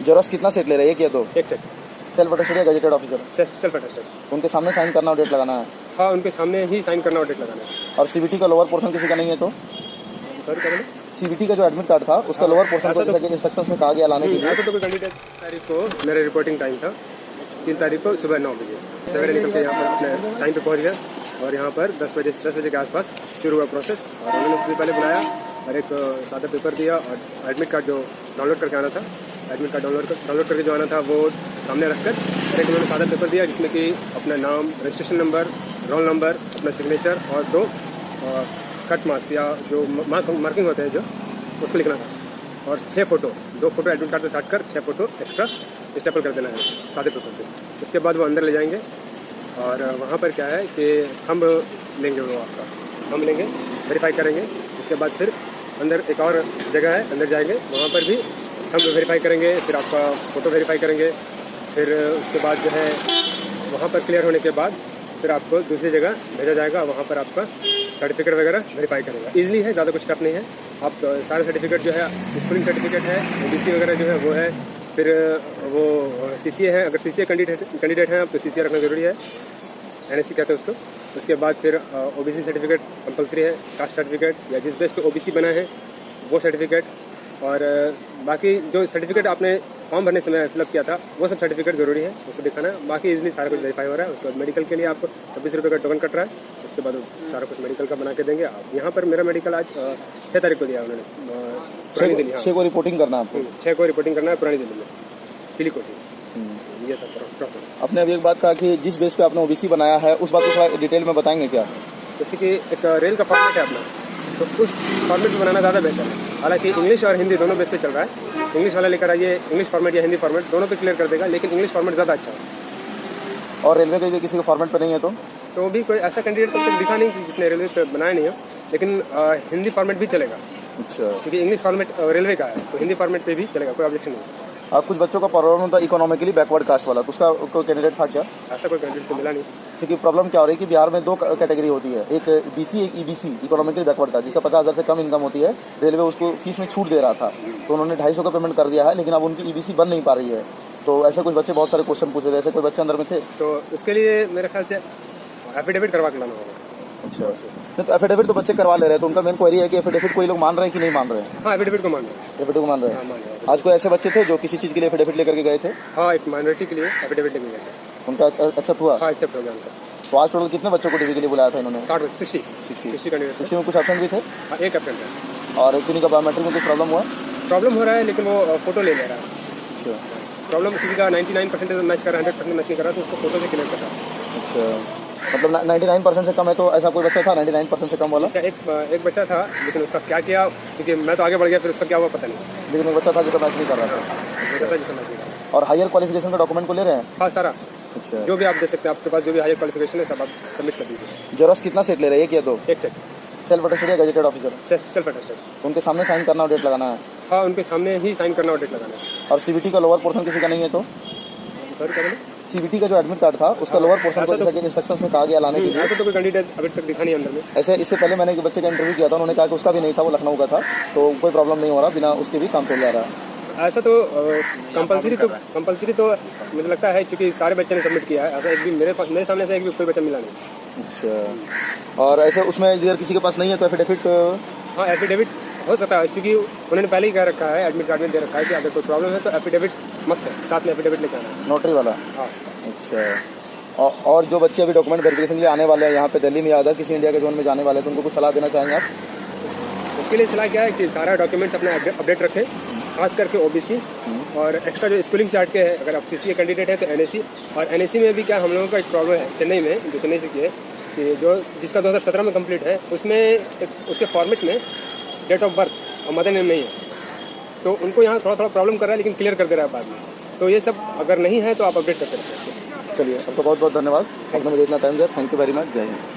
Xerox कितना set ले रहे हैं, एक या दो? एक सेट। सेल्फ अटेस्टेड या गजेटेड ऑफिसर? Self attested. उनके सामने साइन करना और डेट लगाना है? हाँ, उनके सामने ही साइन करना और डेट लगाना है। और सीबीटी का लोअर पोर्शन किसी का नहीं है तो? सॉरी क्या बोले? सीबीटी का जो एडमिट कार्ड था उसका लोअर पोर्शन को जैसा कि इंस्ट्रक्शंस में कहा गया लाने के लिए। ऐसा तो कोई कैंडिडेट तारीख को मेरा रिपोर्टिंग टाइम था 3 तारीख को सुबह 9 बजे सवेरे निकल के यहाँ पर अपने टाइम पे पहुँच गया और यहाँ पर 10 बजे के आसपास शुरू हुआ प्रोसेस। और उन्होंने सबसे पहले बुलाया और एक सादा पेपर दिया और एडमिट कार्ड जो डाउनलोड करके आना था, एडमिट कार्ड डाउनलोड करके जो आना था वो सामने रखकर एक उन्होंने सादा पेपर दिया जिसमें कि अपना नाम, रजिस्ट्रेशन नंबर, रोल नंबर, अपना सिग्नेचर और 2 कट मार्क्स या जो मार्किंग होते हैं जो उसको लिखना था और 6 फोटो, 2 फोटो एडमिट कार्ड पे साट कर 6 फोटो एक्स्ट्रा स्टेपल कर देना है सादे पेपर पे। उसके बाद वो अंदर ले जाएंगे और वहाँ पर क्या है कि हम लेंगे, वो आपका हम लेंगे, वेरीफाई करेंगे। उसके बाद फिर अंदर एक और जगह है, अंदर जाएंगे, वहाँ पर भी हम वेरीफाई करेंगे, फिर आपका फ़ोटो वेरीफाई करेंगे। फिर उसके बाद जो है वहाँ पर क्लियर होने के बाद फिर आपको दूसरी जगह भेजा जाएगा, वहाँ पर आपका सर्टिफिकेट वगैरह वेरीफाई करेगा। ईजिली है, ज़्यादा कुछ स्टेप नहीं है। आप सारे सर्टिफिकेट जो है, स्कूलिंग सर्टिफिकेट है, ओबीसी वगैरह जो है वो है, फिर वो सीसीए है, अगर सीसीए कैंडिडेट हैं आप तो सीसीए रखना ज़रूरी है, एनएससी कहते हैं उसको। उसके बाद फिर ओबीसी सर्टिफिकेट कंपलसरी है, कास्ट सर्टिफिकेट या जिस बेस पे ओबीसी बना है वो सर्टिफिकेट, और बाकी जो सर्टिफिकेट आपने फॉर्म भरने समय फिलअप किया था वो सब सर्टिफिकेट ज़रूरी है, उसे दिखाना है। बाकी इजीली सारा कुछ वेरीफाई हो रहा है। उसके बाद मेडिकल के लिए आपको 26 रुपये का टोकन कट रहा है, उसके बाद सारा कुछ मेडिकल का बना के देंगे आप। यहाँ पर मेरा मेडिकल आज 6 तारीख को दिया उन्होंने, पुरानी दिल्ली। 6 को रिपोर्टिंग करना है आपको? 6 को रिपोर्टिंग करना है पुरानी दिल्ली में, पिलीकोटी। ये था प्रोसेस। आपने अभी एक बात कहा कि जिस बेस पे आपने ओबीसी बनाया है उस बात को थोड़ा डिटेल में बताएंगे क्या? जैसे कि एक रेल का फॉर्मेट है अपना, तो उस फॉर्मेट में बनाना ज़्यादा बेहतर है। हालांकि इंग्लिश और हिंदी दोनों बेस पे चल रहा है, इंग्लिश वाला लेकर आइए, इंग्लिश फॉर्मेट या हिंदी फॉर्मेट दोनों पे क्लियर कर देगा, लेकिन इंग्लिश फॉर्मेट ज़्यादा अच्छा है। और रेलवे के लिए किसी को फॉर्मेट पे नहीं है तो भी कोई ऐसा कैंडिडेट तक दिखा नहीं कि जिसने रेलवे पे बनाया नहीं हो, लेकिन हिंदी फॉर्मेट भी चलेगा। अच्छा, क्योंकि इंग्लिश फॉर्मेट रेलवे का है तो हिंदी फॉर्मेट पे भी चलेगा, कोई ऑब्जेक्शन नहीं। कुछ बच्चों का प्रॉब्लम होता है इकोनॉमिकली बैकवर्ड कास्ट वाला, तो उसका कोई कैंडिडेट था क्या? ऐसा कोई कैंडिडेट तो मिला नहीं। इसकी प्रॉब्लम क्या हो रही है कि बिहार में 2 कैटेगरी होती है, एक बीसी एक ईबीसी, इकोनॉमिकली बैकवर्ड का, जिसका 50,000 से कम इनकम होती है। रेलवे उसको फीस में छूट दे रहा था तो उन्होंने 250 का पेमेंट कर दिया है, लेकिन अब उनकी ईबीसी बन नहीं पा रही है। तो ऐसे कुछ बच्चे बहुत सारे क्वेश्चन पूछ रहे थे, ऐसे कोई बच्चे अंदर में थे? तो उसके लिए मेरे ख्याल से एफिडेविट करवा के लाना होगा। अच्छा, नहीं तो एफिडेविट तो बच्चे करवा ले रहे हैं, तो उनका मेन क्वेरी है कि एफिडेविट कोई लोग मान रहे हैं कि नहीं मान रहे हैं? हाँ, एफिडेविट को मान रहे हैं। एफिडेविट को मान रहे हैं। आज कोई ऐसे बच्चे थे जो किसी चीज़ के लिए एफिडेविट लेकर के गए थे? हाँ, एक माइनॉरिटी के लिए एफिडेविट लेके गए थे। उनका एक्सेप्ट हुआ? हाँ, एक्सेप्ट हो गया उनका। तो आज टोटल कितने बच्चों को ड्यूटी के लिए बुलाया था इन्होंने? 60 कैंडिडेट। 60 में कुछ ऑप्शन भी थे? हाँ, एक एब्सेंट है। और किन्हीं का बायोमेट्रिक में कुछ प्रॉब्लम हुआ? प्रॉब्लम हो रहा है, लेकिन वो फोटो ले रहा है। अच्छा, प्रॉब्लम किसी का 99% मैच कर रहा है, 100% मैच नहीं कर रहा, तो उसको फोटो से क्लियर कर रहा है। अच्छा, मतलब 99% से कम है, तो ऐसा कोई बच्चा था 99% से कम वाला? इसका एक बच्चा था, लेकिन उसका क्या किया, क्योंकि मैं तो आगे बढ़ गया, फिर उसका क्या हुआ पता नहीं। लेकिन एक बच्चा था जो मैच नहीं कर रहा था। बच्चा था जिसका मैच नहीं कर रहा। और हायर क्वालिफिकेशन का डॉक्यूमेंट को ले रहे हैं? हाँ, सारा अच्छा, जो भी आप दे सकते हैं, आपके पास जो भी हायर क्वालिफिकेशन है सब आप सबमिट कर दीजिए। जेरॉक्स कितना सेट ले रहे हैं, एक या दो? एक सेट। सेल्फ अटेस्टेड या गजेटेड ऑफिसर? Self attested. उनके सामने साइन करना और डेट लगाना है? हाँ, उनके सामने ही साइन करना और डेट लगाना है। और सीबीटी का लोअर पोर्शन किसी का नहीं है तो? सॉरी क्या बोले? सीबीटी का जो एडमिट कार्ड था उसका लोअर पोर्शन को जैसा कि इंस्ट्रक्शंस में कहा गया लाने के लिए। ऐसा तो कोई कैंडिडेट अभी तक दिखा नहीं अंदर में। ऐसे इससे पहले मैंने एक बच्चे का इंटरव्यू किया था, उन्होंने कहा कि उसका भी नहीं था, वो लखनऊ का था, तो कोई प्रॉब्लम नहीं हो रहा, बिना उसके भी काम चल जा रहा है। ऐसा तो कंपलसरी तो मुझे लगता है, क्योंकि सारे बच्चे ने सबमिट किया है। ऐसा एक भी मेरे सामने से एक भी कोई बच्चा मिला नहीं। अच्छा, और ऐसे उसमें अगर किसी के पास नहीं है तो एफिडेविट? हाँ, एफिडेविट हो सकता है, क्योंकि उन्होंने पहले ही कह रखा है, एडमिट कार्ड में दे रखा है कि अगर कोई प्रॉब्लम है तो एफिडेविट मस्ट है, साथ में एफिडेविट लेकर आना है। नोटरी वाला? हाँ। अच्छा, और जो बच्चे अभी डॉक्यूमेंट वेरिफिकेशन के लिए आने वाले हैं यहाँ पे दिल्ली में या अदर किसी इंडिया के जोन में जाने वाले हैं, तो उनको कुछ सलाह देना चाहेंगे आप? उसके लिए सलाह क्या है कि सारा डॉक्यूमेंट्स अपना अपडेट रखें, खास करके ओबीसी और एक्स्ट्रा जो स्कूलिंग से हट के है। अगर आप सीसीए कैंडिडेट है तो एनएससी, और एनएससी में भी क्या हम लोगों का एक प्रॉब्लम है चेन्नई में, जो चेन्नई से की है, कि जो जिसका 2017 में कंप्लीट है, उसमें उसके फॉर्मेट में डेट ऑफ बर्थ और मदर नेम नहीं है, तो उनको यहाँ थोड़ा प्रॉब्लम कर रहा है, लेकिन क्लियर कर दे रहा है बाद में। तो ये सब अगर नहीं है तो आप अपडेट करते रहते हैं। चलिए, आपका बहुत बहुत धन्यवाद, आपने मुझे इतना टाइम दिया। Thank you very much. जय हिंद।